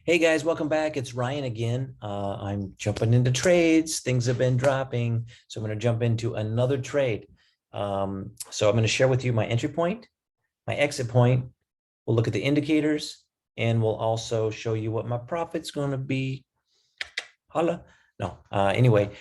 Hey guys, welcome back. It's Ryan again. I'm jumping into trades. Things have been dropping, so I'm going to jump into another trade. So I'm going to share with you my entry point, my exit point. We'll look at the indicators, and we'll also show you what my profit's going to be. Holla. No. Anyway,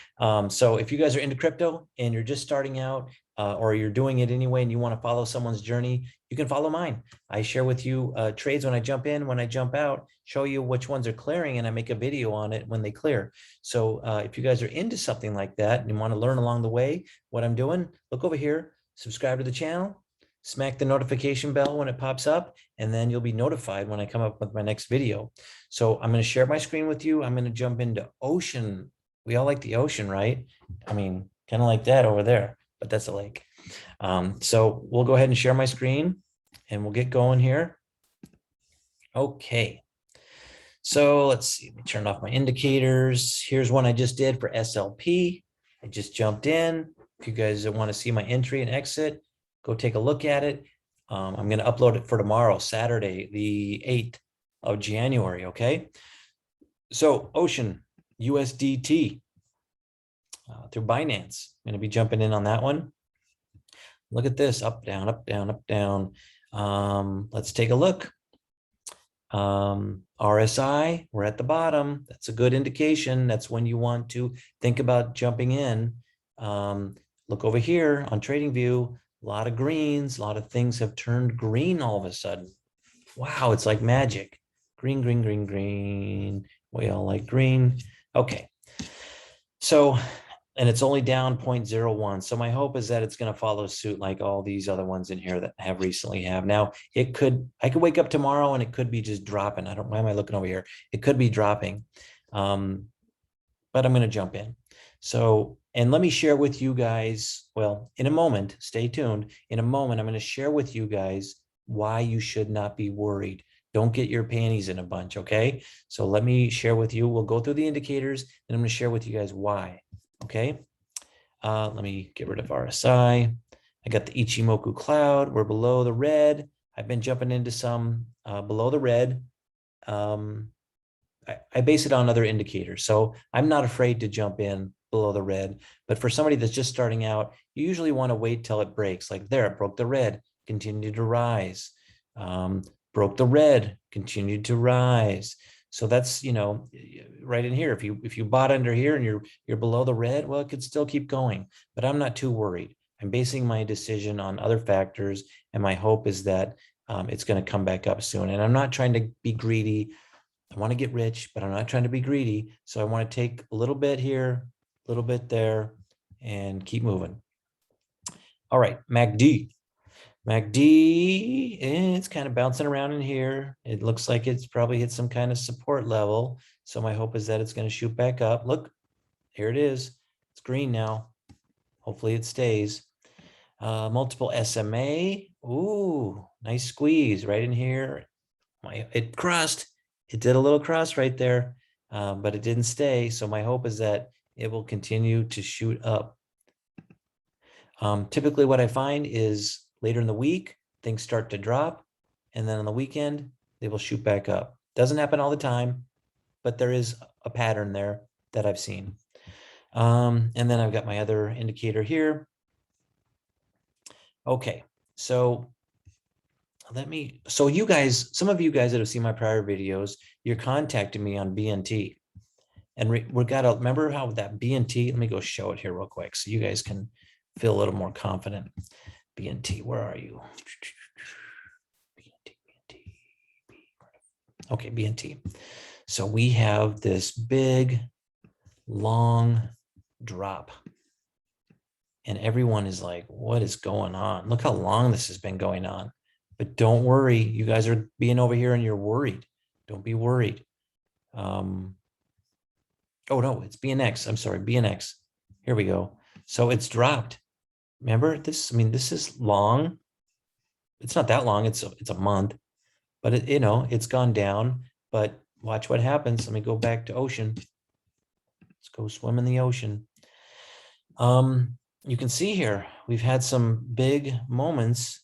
so if you guys are into crypto and you're just starting out, or you're doing it anyway and you want to follow someone's journey, you can follow mine. I share with you trades when I jump in, when I jump out, show you which ones are clearing, and I make a video on it when they clear. So if you guys are into something like that and you want to learn along the way what I'm doing, look over here, subscribe to the channel, smack the notification bell when it pops up, and then you'll be notified when I come up with my next video. So I'm going to share my screen with you. I'm going to jump into ocean. We all like the ocean, right? I mean, kind of like that over there, but that's a lake. So we'll go ahead and share my screen and we'll get going here. Okay. So let's see, let me turn off my indicators. Here's one I just did for SLP. I just jumped in. If you guys want to see my entry and exit, go take a look at it. I'm going to upload it for tomorrow, Saturday, the 8th of January. Okay. So Ocean USDT through Binance. I'm going to be jumping in on that one. Look at this, up, down, up, down, up, down. Let's take a look. RSI, we're at the bottom. That's a good indication. That's when you want to think about jumping in. Look over here on TradingView, a lot of greens, a lot of things have turned green all of a sudden. Wow, it's like magic. Green, green, green, green. We all like green. Okay. So, and it's only down 0.01. So my hope is that it's going to follow suit like all these other ones in here that have recently have. Now, I could wake up tomorrow and it could be just dropping. Why am I looking over here? It could be dropping. But I'm going to jump in. So, and let me share with you guys, well, in a moment, stay tuned. In a moment, I'm going to share with you guys why you should not be worried. Don't get your panties in a bunch, okay? So let me share with you. We'll go through the indicators, and I'm going to share with you guys why, okay? Let me get rid of RSI. I got the Ichimoku Cloud. We're below the red. I've been jumping into some below the red. I base it on other indicators. So I'm not afraid to jump in below the red. But for somebody that's just starting out, you usually want to wait till it breaks. Like there, it broke the red, continued to rise. Broke the red, continued to rise. So that's, you know, right in here. If you bought under here and you're below the red, well, it could still keep going. But I'm not too worried. I'm basing my decision on other factors, and my hope is that it's going to come back up soon. And I'm not trying to be greedy. I want to get rich, but I'm not trying to be greedy. So I want to take a little bit here, a little bit there, and keep moving. All right, MACD. MACD, it's kind of bouncing around in here. It looks like it's probably hit some kind of support level. So my hope is that it's going to shoot back up. Look, here it is. It's green now. Hopefully it stays. Multiple SMA. Ooh, nice squeeze right in here. It crossed. It did a little cross right there, but it didn't stay. So my hope is that it will continue to shoot up. Typically what I find is later in the week, things start to drop. And then on the weekend, they will shoot back up. Doesn't happen all the time, but there is a pattern there that I've seen. And then I've got my other indicator here. Okay, so you guys, some of you guys that have seen my prior videos, you're contacting me on BNT. And we've got to remember how that BNT, let me go show it here real quick so you guys can feel a little more confident. BNT, where are you? BNT. Okay, BNT. So we have this big, long drop. And everyone is like, what is going on? Look how long this has been going on. But don't worry. You guys are being over here and you're worried. Don't be worried. Oh, no, it's BNX. I'm sorry, BNX. Here we go. So it's dropped. Remember this? I mean, this is long. It's not that long. It's a month, but it's gone down. But watch what happens. Let me go back to ocean. Let's go swim in the ocean. You can see here, we've had some big moments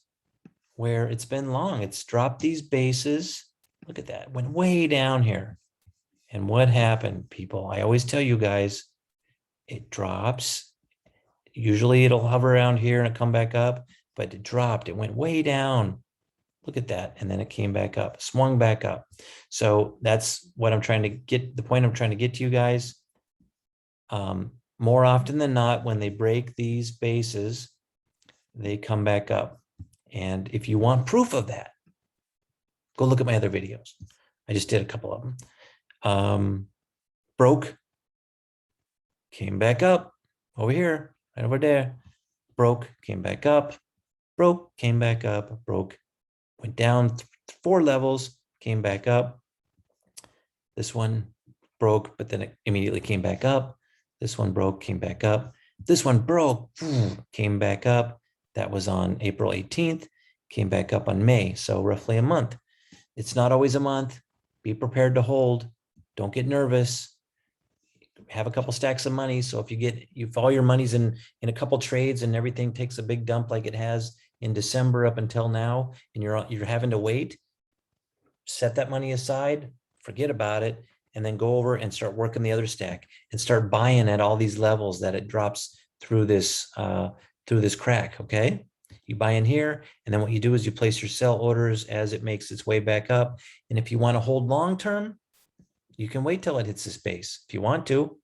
where it's been long. It's dropped these bases. Look at that. Went way down here. And what happened, people? I always tell you guys, it drops. Usually it'll hover around here and come back up, but it dropped. It went way down. Look at that. And then it came back up, swung back up. So that's what I'm trying to get, the point I'm trying to get to you guys. More often than not, when they break these bases, they come back up. And if you want proof of that, go look at my other videos. I just did a couple of them. Broke, came back up over here, right over there. Broke, came back up, broke, came back up, broke, went down 4 levels, came back up. This one broke, but then it immediately came back up. This one broke, came back up. This one broke, came back up. That was on April 18th, came back up on May. So roughly a month. It's not always a month. Be prepared to hold. Don't get nervous. Have a couple stacks of money. So if all your money's in a couple trades and everything takes a big dump like it has in December up until now, and you're having to wait, set that money aside, forget about it, and then go over and start working the other stack and start buying at all these levels that it drops through this crack. Okay. You buy in here, and then what you do is you place your sell orders as it makes its way back up. And if you want to hold long term, you can wait till it hits this base if you want to.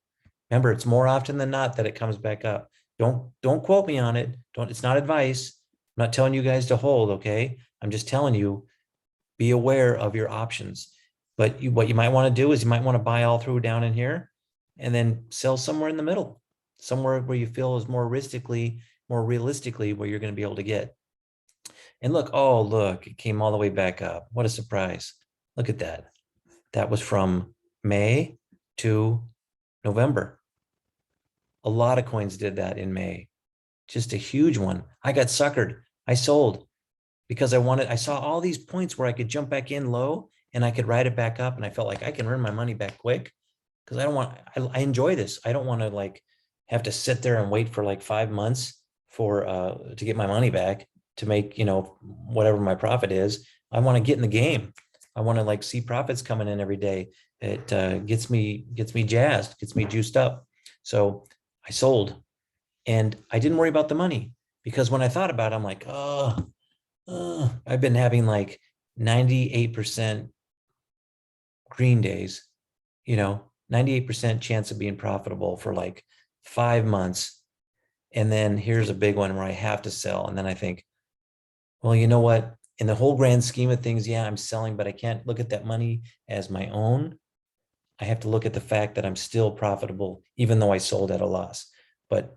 Remember, it's more often than not that it comes back up. Don't quote me on it. It's not advice. I'm not telling you guys to hold, okay? I'm just telling you, be aware of your options. But what you might want to do is you might want to buy all through down in here and then sell somewhere in the middle, somewhere where you feel is more realistically where you're going to be able to get. And look, oh, look, it came all the way back up. What a surprise. Look at that. That was from May to November. A lot of coins did that in May. Just a huge one. I got suckered. I sold because I saw all these points where I could jump back in low and I could ride it back up. And I felt like I can earn my money back quick because I enjoy this. I don't want to like have to sit there and wait for like 5 months to get my money back to make, whatever my profit is. I want to get in the game. I want to like see profits coming in every day. It gets me jazzed, gets me juiced up. So I sold and I didn't worry about the money because when I thought about it, I'm like, I've been having like 98% green days, 98% chance of being profitable for like 5 months. And then here's a big one where I have to sell. And then I think, well, you know what? In the whole grand scheme of things, yeah, I'm selling, but I can't look at that money as my own. I have to look at the fact that I'm still profitable, even though I sold at a loss. But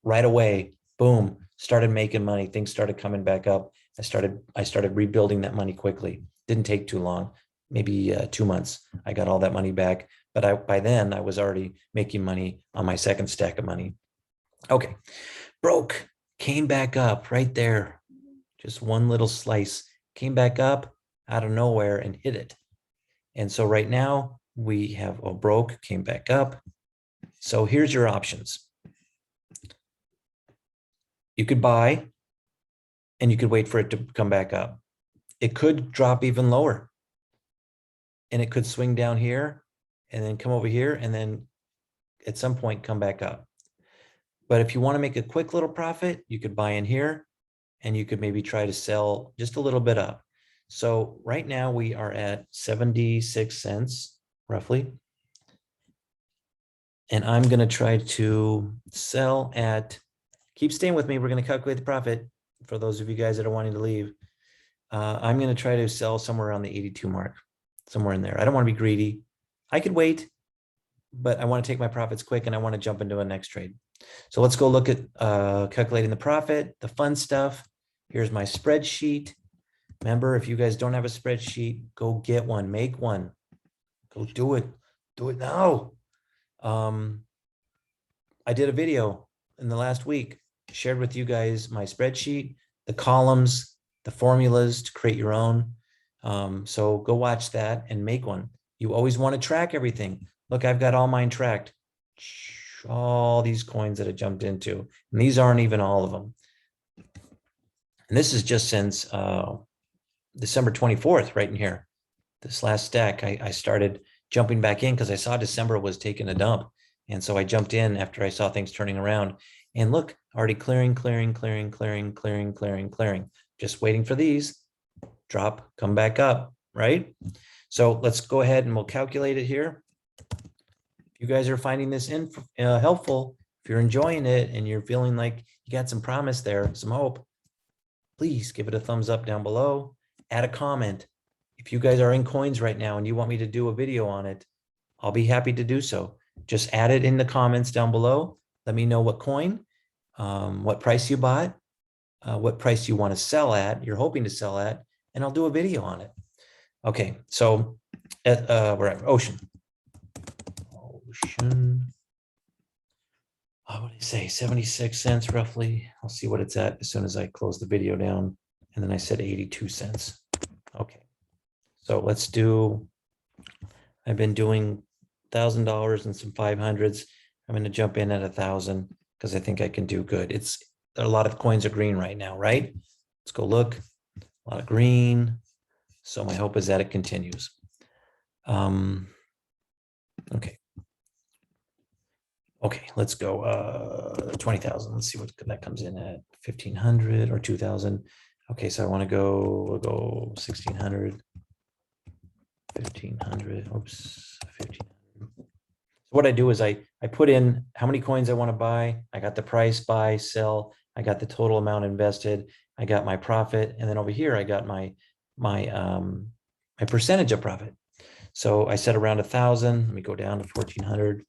right away, boom, started making money. Things started coming back up. I started rebuilding that money quickly. Didn't take too long, maybe 2 months. I got all that money back. But by then I was already making money on my second stack of money. Okay, broke, came back up right there. Just one little slice, came back up out of nowhere and hit it. And so right now we have a broke, came back up. So here's your options. You could buy and you could wait for it to come back up. It could drop even lower and it could swing down here and then come over here and then at some point come back up. But if you want to make a quick little profit, you could buy in here and you could maybe try to sell just a little bit up. So right now we are at 76 cents roughly. And I'm going to try to sell at, keep staying with me. We're going to calculate the profit for those of you guys that are wanting to leave. I'm going to try to sell somewhere around the 82 mark, somewhere in there. I don't want to be greedy. I could wait, but I want to take my profits quick and I want to jump into a next trade. So let's go look at calculating the profit, the fun stuff. Here's my spreadsheet. Remember, if you guys don't have a spreadsheet, go get one, make one, go do it now. I did a video in the last week, shared with you guys my spreadsheet, the columns, the formulas to create your own. So go watch that and make one. You always want to track everything. Look, I've got all mine tracked. All these coins that I jumped into, and these aren't even all of them. And this is just since December 24th, right in here. This last stack, I started jumping back in because I saw December was taking a dump. And so I jumped in after I saw things turning around. And look, already clearing, clearing, clearing, clearing, clearing, clearing, clearing. Just waiting for these. Drop, come back up, right? So let's go ahead and we'll calculate it here. If you guys are finding this helpful, if you're enjoying it and you're feeling like you got some promise there, some hope, please give it a thumbs up down below. Add a comment. If you guys are in coins right now and you want me to do a video on it, I'll be happy to do so. Just add it in the comments down below. Let me know what coin, what price you bought, what price you want to sell at, you're hoping to sell at, and I'll do a video on it. Okay, so we're at Ocean. What did I say? 76 cents roughly. I'll see what it's at as soon as I close the video down. And then I said 82 cents. Okay, so let's do, I've been doing $1,000 and some 500s. I'm going to jump in at 1,000 because I think I can do good. It's a lot of coins are green right now, right? Let's go look. A lot of green. So my hope is that it continues. Okay. Okay, let's go 20,000. Let's see what that comes in at. 1,500 or 2,000. Okay, so I want to go, we'll go 1,600, 1,500, oops, 1,500. So what I do is I put in how many coins I want to buy. I got the price, buy, sell. I got the total amount invested. I got my profit. And then over here, I got my percentage of profit. So I set around 1,000. Let me go down to 1,400.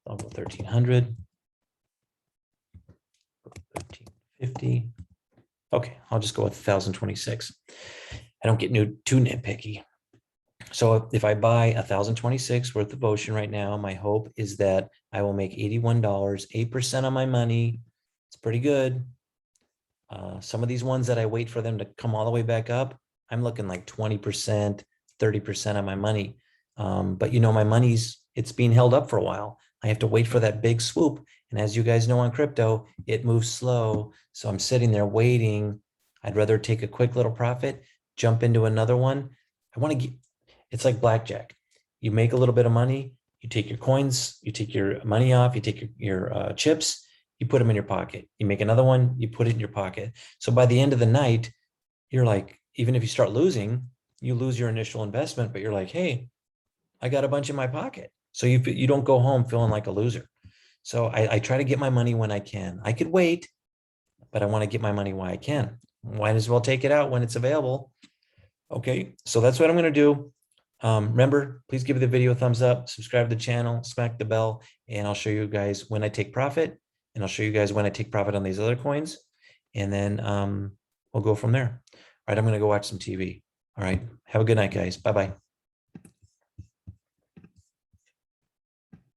I'll go 1,300. 1,350. Okay, I'll just go with 1,026. I don't get too nitpicky. So if I buy 1,026 worth of Ocean right now, my hope is that I will make $81, 8% on my money. It's pretty good. Some of these ones that I wait for them to come all the way back up, I'm looking like 20%, 30% on my money. But you know, my money's, it's being held up for a while. I have to wait for that big swoop. And as you guys know on crypto, it moves slow. So I'm sitting there waiting. I'd rather take a quick little profit, jump into another one. I want to get, it's like blackjack. You make a little bit of money, you take your coins, you take your money off, you take your chips, you put them in your pocket. You make another one, you put it in your pocket. So by the end of the night, you're like, even if you start losing, you lose your initial investment, but you're like, hey, I got a bunch in my pocket. So you don't go home feeling like a loser. So I try to get my money when I can. I could wait, but I want to get my money while I can. Might as well take it out when it's available. Okay, so that's what I'm going to do. Remember, please give the video a thumbs up, subscribe to the channel, smack the bell, and I'll show you guys when I take profit, and I'll show you guys when I take profit on these other coins, and then we'll go from there. All right, I'm going to go watch some TV. All right, have a good night, guys. Bye-bye.